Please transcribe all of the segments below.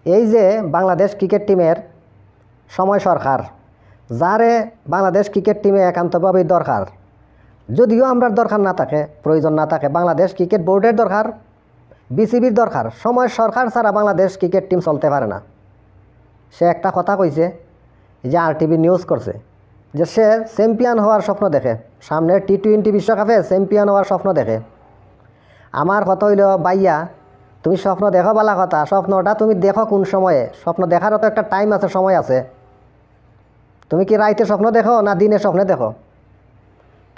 এই যে বাংলাদেশ ক্রিকেট টিমের সময় সরকার, যারে বাংলাদেশ ক্রিকেট টিমে একান্তভাবেই দরকার, যদিও আমরা দরকার না থাকে, প্রয়োজন না থাকে, বাংলাদেশ ক্রিকেট বোর্ডের দরকার, বিসিবির দরকার। সময় সরকার ছাড়া বাংলাদেশ ক্রিকেট টিম চলতে পারে না। সে একটা কথা কইছে, যে RTV নিউজ করছে, যে সে চ্যাম্পিয়ন হওয়ার স্বপ্ন দেখে, সামনে T20 বিশ্বকাপে চ্যাম্পিয়ন হওয়ার স্বপ্ন দেখে। আমার কথা হইল, ভাইয়া তুমি স্বপ্ন দেখো বালা কথা, স্বপ্নটা তুমি দেখো কোন সময়ে? স্বপ্ন দেখারও তো একটা টাইম আছে, সময় আছে। তুমি কি রাইতে স্বপ্ন দেখো না দিনে স্বপ্নে দেখো?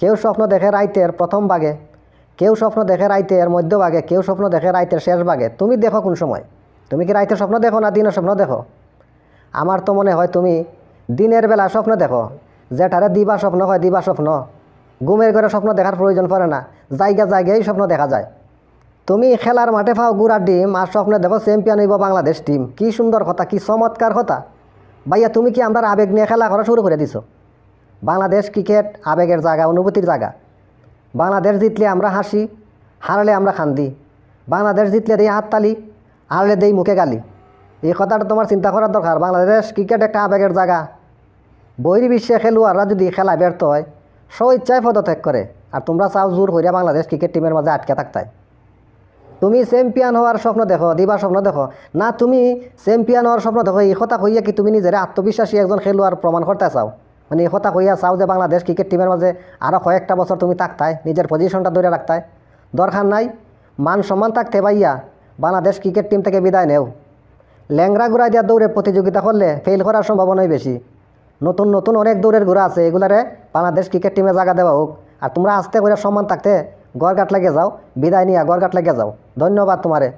কেউ স্বপ্ন দেখে রাইতের প্রথম ভাগে, কেউ স্বপ্ন দেখে রাইতের মধ্যভাগে, কেউ স্বপ্ন দেখে রাইতের শেষ ভাগে। তুমি দেখো কোন সময়? তুমি কি রাইতে স্বপ্ন দেখো না দিনে স্বপ্ন দেখো? আমার তো মনে হয় তুমি দিনের বেলা স্বপ্ন দেখো, যেটারে দিবা স্বপ্ন হয়, দিবা স্বপ্ন। ঘুমের ঘরে স্বপ্ন দেখার প্রয়োজন পড়ে না, জায়গায় স্বপ্ন দেখা যায়। তুমি খেলার মাঠে পাও গুড়ার ডিম, আর স্বপ্নে দেখো চ্যাম্পিয়ন হইব বাংলাদেশ টিম। কি সুন্দর কথা, কি চমৎকার কথা। ভাইয়া তুমি কি আমরা আবেগ নিয়ে খেলা করা শুরু করে দিছো? বাংলাদেশ ক্রিকেট আবেগের জায়গা, অনুভূতির জায়গা। বাংলাদেশ জিতলে আমরা হাসি, হারলে আমরা কান্দি। বাংলাদেশ জিতলে দিই হাততালি, হারলে দেই মুখে গালি। এই কথাটা তোমার চিন্তা করার দরকার। বাংলাদেশ ক্রিকেট একটা আবেগের জায়গা। বহির্বিশ্বে খেলোয়াড়রা যদি খেলা ব্যর্থ হয়, স্বইচ্ছায় পদত্যাগ করে, আর তোমরা চাও জোর হইয়া বাংলাদেশ ক্রিকেট টিমের মাঝে আটকে থাকতাই। তুমি চ্যাম্পিয়ন হওয়ার স্বপ্ন দেখো, দিবার স্বপ্ন দেখো না, তুমি চ্যাম্পিয়ন হওয়ার স্বপ্ন দেখো। এই কথা কইয়া কি তুমি নিজের আত্মবিশ্বাসী একজন খেলোয়াড় প্রমাণ করতে চাও? মানে এই কথা কইয়া চাও যে বাংলাদেশ ক্রিকেট টিমের মাঝে আরও কয়েকটা বছর তুমি থাকতাই, নিজের পজিশনটা ধরে রাখতাই? দরকার নাই। মান সম্মান থাকতে ভাইয়া বাংলাদেশ ক্রিকেট টিম থেকে বিদায় নেও। ল্যাংরা ঘোড়া দিয়া দৌড়ে প্রতিযোগিতা করলে ফেল করার সম্ভাবনাই বেশি। নতুন নতুন অনেক দৌড়ের ঘোড়া আছে, এগুলারে বাংলাদেশ ক্রিকেট টিমে জায়গা দেওয়া হোক। আর তোমরা আস্তে করে সম্মান থাকতে গড়গাট লেগে যাও, বিদায় নিয়ে গড়গাট লেগে যাও। ধন্যবাদ তোমারে।